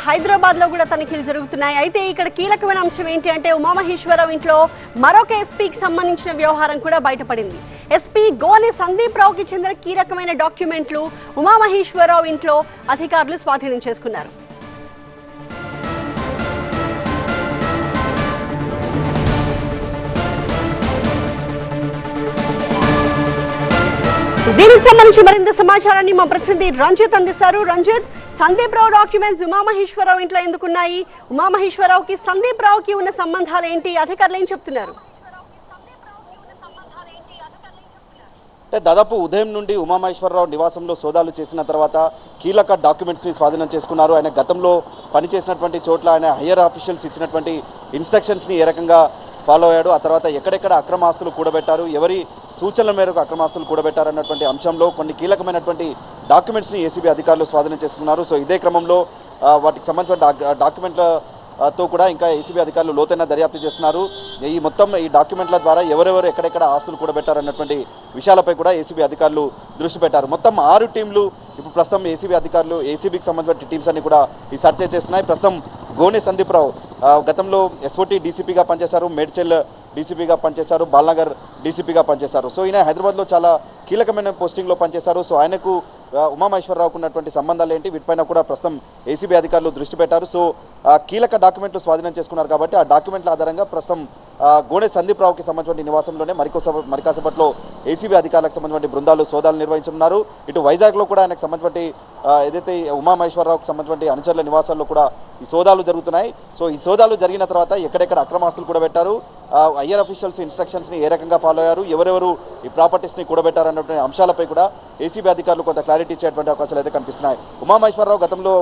హైదరాబాద్ లో కూడా తనిఖీలు జరుగుతున్నాయి. అయితే ఇక్కడ కీలకమైన అంశం ఏంటి అంటే ఉమామహేశ్వరరావు ఇంట్లో మరొక ఎస్పీకి సంబంధించిన వ్యవహారం కూడా బయటపడింది. ఎస్పీ గోనె సందీప్ రావుకి చెందిన కీలకమైన డాక్యుమెంట్లు ఉమామహేశ్వరరావు ఇంట్లో అధికారులు స్వాధీనం చేసుకున్నారు. దీనికి సంబంధించి మరింత సమాచారాన్ని మా ప్రతినిధి రంజిత్ అందిస్తారు. రంజిత్, సందీప్ రావు డాక్యుమెంట్స్ ఉమామహేశ్వరరావు ఇంట్లో ఎందుకున్నాయి? ఉమామహేశ్వరరావుకి సందీప్ రావుకి ఉన్న సంబంధాలు ఏంటి? అధికారులు ఏం చెప్తున్నారు? అంటే దాదాపు ఉదయం నుండి ఉమామహేశ్వరరావు నివాసంలో సోదాలు చేసిన తర్వాత కీలక డాక్యుమెంట్స్ని స్వాధీనం చేసుకున్నారు. ఆయన గతంలో పనిచేసినటువంటి చోట్ల ఆయన హయ్యర్ ఆఫీషియల్స్ ఇచ్చినటువంటి ఇన్స్ట్రక్షన్స్ని ఏ రకంగా ఫాలో అయ్యాడు, ఆ తర్వాత ఎక్కడెక్కడ అక్రమాస్తులు కూడబెట్టారు, ఎవరి సూచనల మేరకు అక్రమాస్తులు కూడబెట్టారు అన్నటువంటి అంశంలో కొన్ని కీలకమైనటువంటి డాక్యుమెంట్స్ని ఏసీబీ అధికారులు స్వాధీనం చేసుకున్నారు. సో ఇదే క్రమంలో వాటికి సంబంధించిన డాక్యుమెంట్లతో కూడా ఇంకా ఏసీబీ అధికారులు లోతైన దర్యాప్తు చేస్తున్నారు. ఈ డాక్యుమెంట్ల ద్వారా ఎవరెవరు ఎక్కడెక్కడ ఆస్తులు కూడబెట్టారన్నటువంటి విషయాలపై కూడా ఏసీబీ అధికారులు దృష్టి పెట్టారు. మొత్తం 6 టీంలు ఇప్పుడు ప్రస్తుతం ఏసీబీకి సంబంధించిన టీమ్స్ అన్ని కూడా ఈ సర్చ్ చేస్తున్నాయి. ప్రస్తుతం గోనె సందీప్ రావు గతంలో ఎస్ఓటీ డీసీపీగా పనిచేశారు, మేడ్చల్ డీసీపీగా పనిచేశారు, బాల్నగర్ డీసీపీగా పనిచేశారు. సో ఈయన హైదరాబాద్లో చాలా కీలకమైన పోస్టింగ్లో పనిచేశారు. సో ఆయనకు ఉమామహేశ్వరరావుకు ఉన్నటువంటి సంబంధాలు ఏంటి, వీటిపైన కూడా ప్రస్తుతం ఏసీబీ అధికారులు దృష్టి పెట్టారు. సో కీలక డాక్యుమెంట్లు స్వాధీనం చేసుకున్నారు కాబట్టి ఆ డాక్యుమెంట్ల ఆధారంగా ప్రస్తుతం గోనె సందీప్ రావుకి సంబంధించిన నివాసంలోనే మరికాసేపట్లో ఏసీబీ అధికారులకు సంబంధించిన బృందాలు సోదాలు నిర్వహించనున్నారు. ఇటు వైజాగ్లో కూడా ఆయనకు సంబంధించిన ఏదైతే ఉమామహేశ్వరరావుకి సంబంధించిన అనుచరుల నివాసాల్లో కూడా ఈ సోదాలు జరుగుతున్నాయి. సో ఈ సోదాలు జరిగిన తర్వాత ఎక్కడెక్కడ అక్రమాస్తులు కూడబెట్టారు, హయ్యర్ అఫీషియల్స్ ఇన్స్ట్రక్షన్స్ని ఏ రకంగా ఫాలో అయ్యారు, ఎవరెవరు ఈ ప్రాపర్టీస్ని కూడబెట్టారు అన్నటువంటి అంశాలపై కూడా ఏసీబీ అధికారులు కొంత క్లారిటీ ఇచ్చేటువంటి అవకాశాలు అయితే కనిపిస్తున్నాయి. ఉమామహేశ్వరరావు గతంలో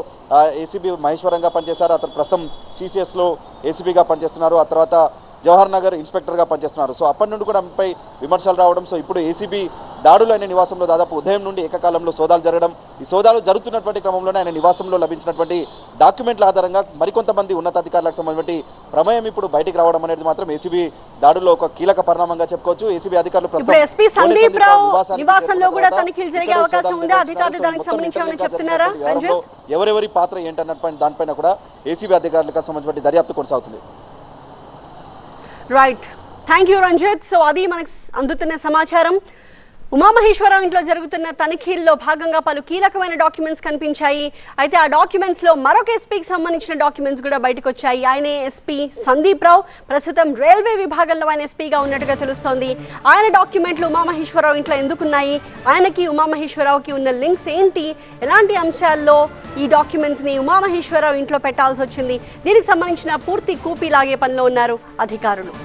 ఏసీబీ మహేశ్వరంగా పనిచేశారు. అతను ప్రస్తుతం సీసీఎస్లో ఏసీబీగా పనిచేస్తున్నారు. ఆ తర్వాత జవహర్ నగర్ ఇన్స్పెక్టర్గా పనిచేస్తున్నారు. సో అప్పటి నుండి కూడా ఆమెపై విమర్శలు రావడం, సో ఇప్పుడు ఏసీబీ దాడులు ఆయన నివాసంలో దాదాపు ఉదయం నుండి ఏకకాలంలో సోదాలు జరగడం, ఈ సోదాలు జరుగుతున్నటువంటి క్రమంలోనే ఆయన నివాసంలో లభించినటువంటి డాక్యుమెంట్ల ఆధారంగా మరికొంతమంది ఉన్నతాధికారులకు సంబంధించి ప్రమేయం ఇప్పుడు బయటికి రావడం అనేది మాత్రం ఏసీబీ దాడుల్లో ఒక కీలక పరిణామంగా చెప్పుకోవచ్చు. ఏసీబీ అధికారులు ఎవరెవరి పాత్ర ఏంటన్నటువంటి దానిపైన కూడా ఏసీబీ అధికారులకు సంబంధించిన దర్యాప్తు కొనసాగుతుంది. Right, thank you Ranjith. So అది మనకు అందుతున్న సమాచారం. ఉమామహేశ్వరరావు ఇంట్లో జరుగుతున్న తనిఖీల్లో భాగంగా పలు కీలకమైన డాక్యుమెంట్స్ కనిపించాయి. అయితే ఆ డాక్యుమెంట్స్లో మరొక ఎస్పీకి సంబంధించిన డాక్యుమెంట్స్ కూడా బయటకు వచ్చాయి. ఆయనే ఎస్పీ సందీప్ రావు. ప్రస్తుతం రైల్వే విభాగంలో ఆయన ఎస్పీగా ఉన్నట్టుగా తెలుస్తోంది. ఆయన డాక్యుమెంట్లు ఉమామహేశ్వరరావు ఇంట్లో ఎందుకున్నాయి, ఆయనకి ఉమామహేశ్వరరావుకి ఉన్న లింక్స్ ఏంటి, ఎలాంటి అంశాల్లో ఈ డాక్యుమెంట్స్ని ఉమామహేశ్వరరావు ఇంట్లో పెట్టాల్సి వచ్చింది, దీనికి సంబంధించిన పూర్తి కూపీ లాగే పనిలో ఉన్నారు అధికారులు.